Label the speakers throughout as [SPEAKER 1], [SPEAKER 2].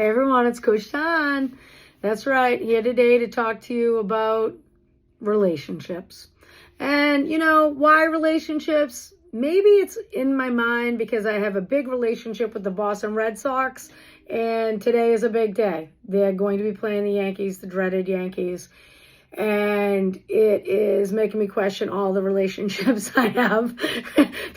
[SPEAKER 1] Hey everyone, it's Coach Don. That's right, here today to talk to you about relationships. And why relationships? Maybe it's in my mind because I have a big relationship with the Boston Red Sox, and today is a big day. They're going to be playing the Yankees, the dreaded Yankees. And it is making me question all the relationships I have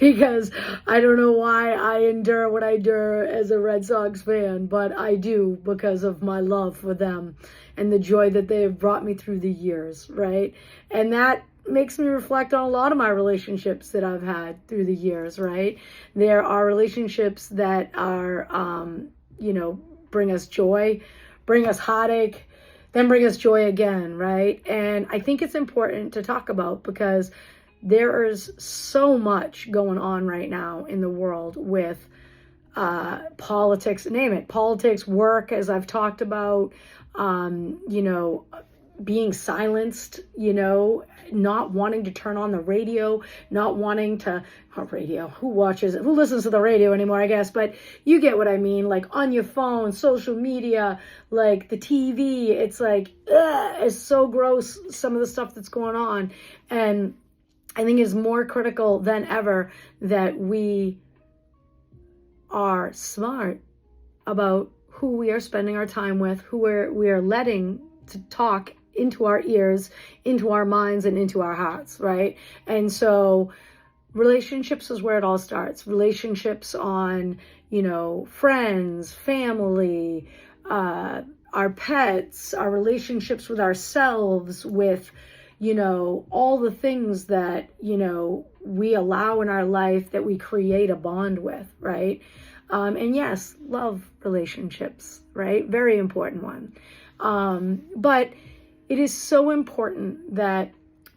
[SPEAKER 1] because I don't know why I endure what I endure as a Red Sox fan, but I do because of my love for them and the joy that they have brought me through the years, right? And that makes me reflect on a lot of my relationships that I've had through the years, right? There are relationships that are, bring us joy, bring us heartache, then bring us joy again, right? And I think it's important to talk about because there is so much going on right now in the world with politics, name it, politics, work, as I've talked about, being silenced, not wanting to turn on the radio, not wanting to, radio, who listens to the radio anymore, I guess, but you get what I mean, like on your phone, social media, like the TV, it's like, it's so gross, some of the stuff that's going on. And I think it's more critical than ever that we are smart about who we are spending our time with, who we are letting to talk into our ears, into our minds, and into our hearts, right? And so relationships is where it all starts. Relationships on, friends, family, our pets, our relationships with ourselves, with, all the things that, we allow in our life that we create a bond with, right? And yes, love relationships, right? Very important one. But it is so important that,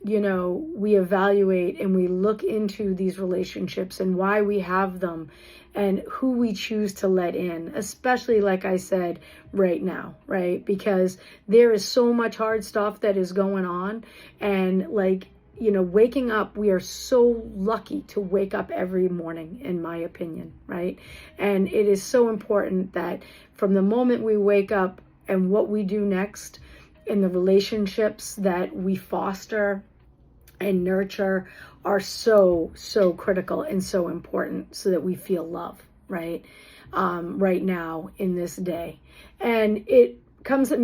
[SPEAKER 1] we evaluate and we look into these relationships and why we have them and who we choose to let in, especially, like I said, right now, right? Because there is so much hard stuff that is going on. And waking up, we are so lucky to wake up every morning, in my opinion, right? And it is so important that from the moment we wake up and what we do next, and the relationships that we foster and nurture are so, so critical and so important so that we feel love, right? Right now in this day. And it comes to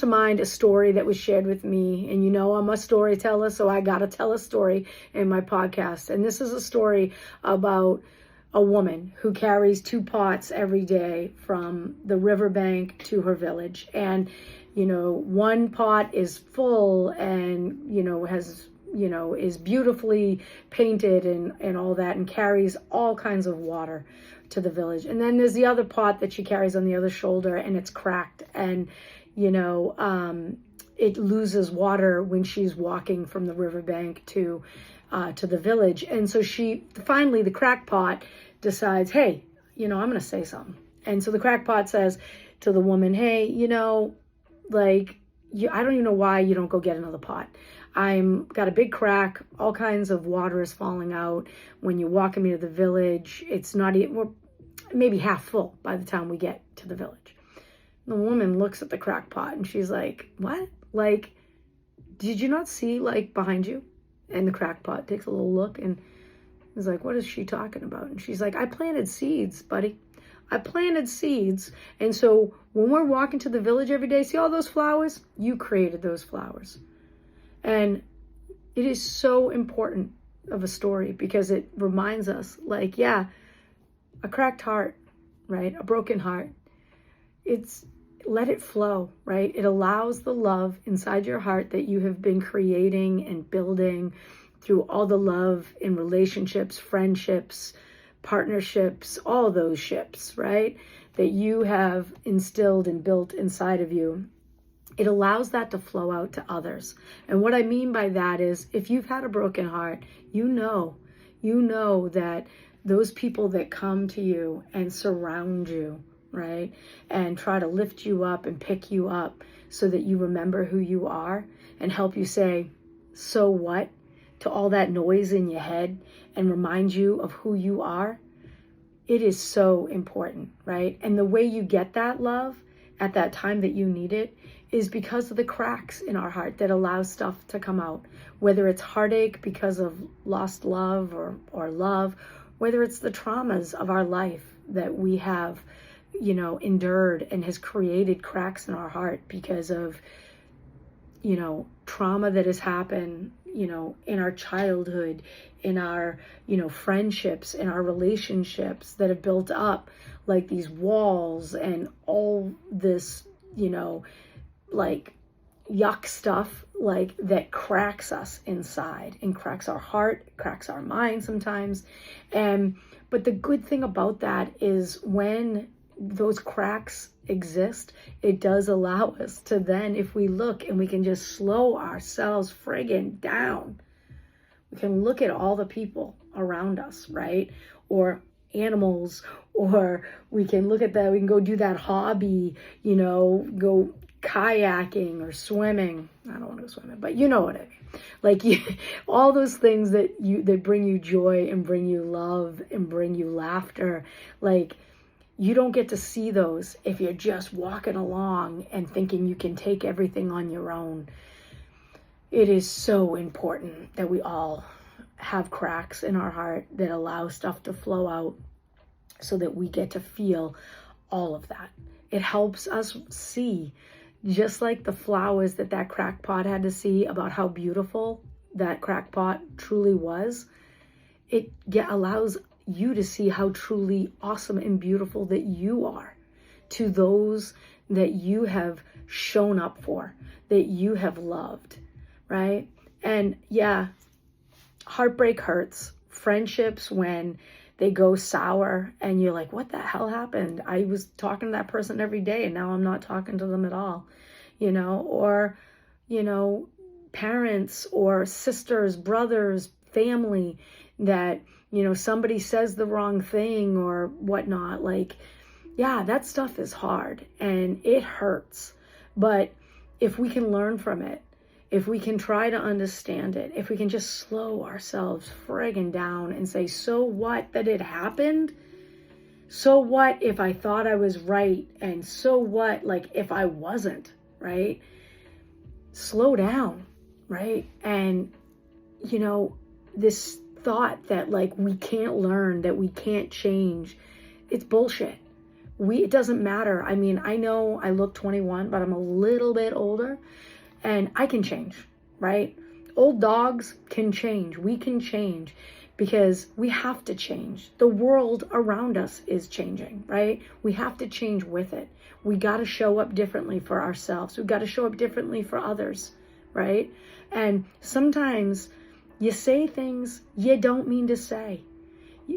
[SPEAKER 1] mind a story that was shared with me. And I'm a storyteller, so I got to tell a story in my podcast. And this is a story about a woman who carries 2 pots every day from the riverbank to her village. And one pot is full and, is beautifully painted and all that, and carries all kinds of water to the village. And then there's the other pot that she carries on the other shoulder, and it's cracked. And, it loses water when she's walking from the riverbank to the village. And so finally, the cracked pot decides, hey, I'm going to say something. And so the cracked pot says to the woman, hey, I don't even know why you don't go get another pot. I'm got a big crack. All kinds of water is falling out. When you're walking me to the village, it's not even, we're maybe half full by the time we get to the village. The woman looks at the crack pot and she's like, what? Did you not see behind you? And the crack pot takes a little look and is like, what is she talking about? And she's like, I planted seeds, buddy. I planted seeds. And so when we're walking to the village every day, see all those flowers? You created those flowers. And it is so important of a story because it reminds us a cracked heart, right? A broken heart. Let it flow, right? It allows the love inside your heart that you have been creating and building through all the love in relationships, friendships, partnerships, all those ships, right? That you have instilled and built inside of you. It allows that to flow out to others. And what I mean by that is if you've had a broken heart, you know that those people that come to you and surround you, right? And try to lift you up and pick you up so that you remember who you are and help you say, so what? To all that noise in your head and remind you of who you are. it is so important, right? And the way you get that love at that time that you need it is because of the cracks in our heart that allow stuff to come out, whether it's heartache because of lost love or love, whether it's the traumas of our life that we have, endured and has created cracks in our heart because of, trauma that has happened, in our childhood, in our, friendships, in our relationships that have built up like these walls and all this, like yuck stuff, like that cracks us inside and cracks our heart, cracks our mind sometimes. But the good thing about that is when those cracks exist, it does allow us to then, if we look and we can just slow ourselves friggin' down, we can look at all the people around us, right? Or animals, or we can look at that, we can go do that hobby, go kayaking or swimming. I don't want to go swimming, but you know what I mean. Like all those things that bring you joy and bring you love and bring you laughter, like you don't get to see those if you're just walking along and thinking you can take everything on your own. It is so important that we all have cracks in our heart that allow stuff to flow out so that we get to feel all of that. It helps us see, just like the flowers that crackpot had to see about how beautiful that crackpot truly was. It allows you to see how truly awesome and beautiful that you are to those that you have shown up for, that you have loved, right? And yeah, heartbreak hurts. Friendships, when they go sour and you're like, what the hell happened? I was talking to that person every day and now I'm not talking to them at all, or, parents or sisters, brothers, family that, somebody says the wrong thing or whatnot. Like, yeah, that stuff is hard and it hurts. But if we can learn from it, if we can try to understand it, if we can just slow ourselves friggin' down and say, so what that it happened? So what if I thought I was right? And so what, like, if I wasn't, right? Slow down, right? And, this thought that like we can't learn, that we can't change, it's bullshit. It doesn't matter. I mean, I know I look 21, but I'm a little bit older and I can change, right? Old dogs can change. We can change because we have to change. The world around us is changing, right? We have to change with it. We got to show up differently for ourselves. We've got to show up differently for others, right? And sometimes you say things you don't mean to say.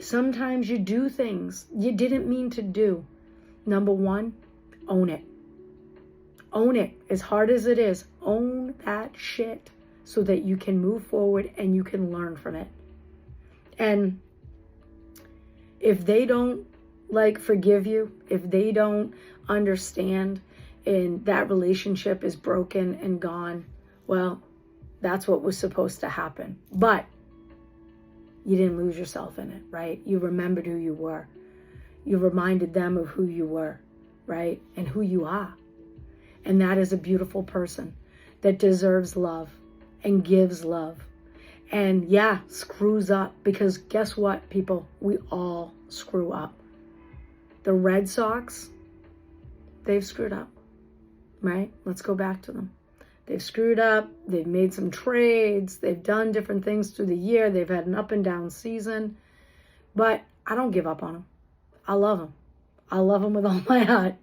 [SPEAKER 1] Sometimes you do things you didn't mean to do. Number one, own it. Own it. As hard as it is, own that shit so that you can move forward and you can learn from it. And if they don't forgive you, if they don't understand and that relationship is broken and gone, well, that's what was supposed to happen. But you didn't lose yourself in it, right? You remembered who you were. You reminded them of who you were, right? And who you are. And that is a beautiful person that deserves love and gives love. And yeah, screws up, because guess what, people? We all screw up. The Red Sox, they've screwed up, right? Let's go back to them. They've screwed up. They've made some trades. They've done different things through the year. They've had an up and down season. But I don't give up on them. I love them. I love them with all my heart.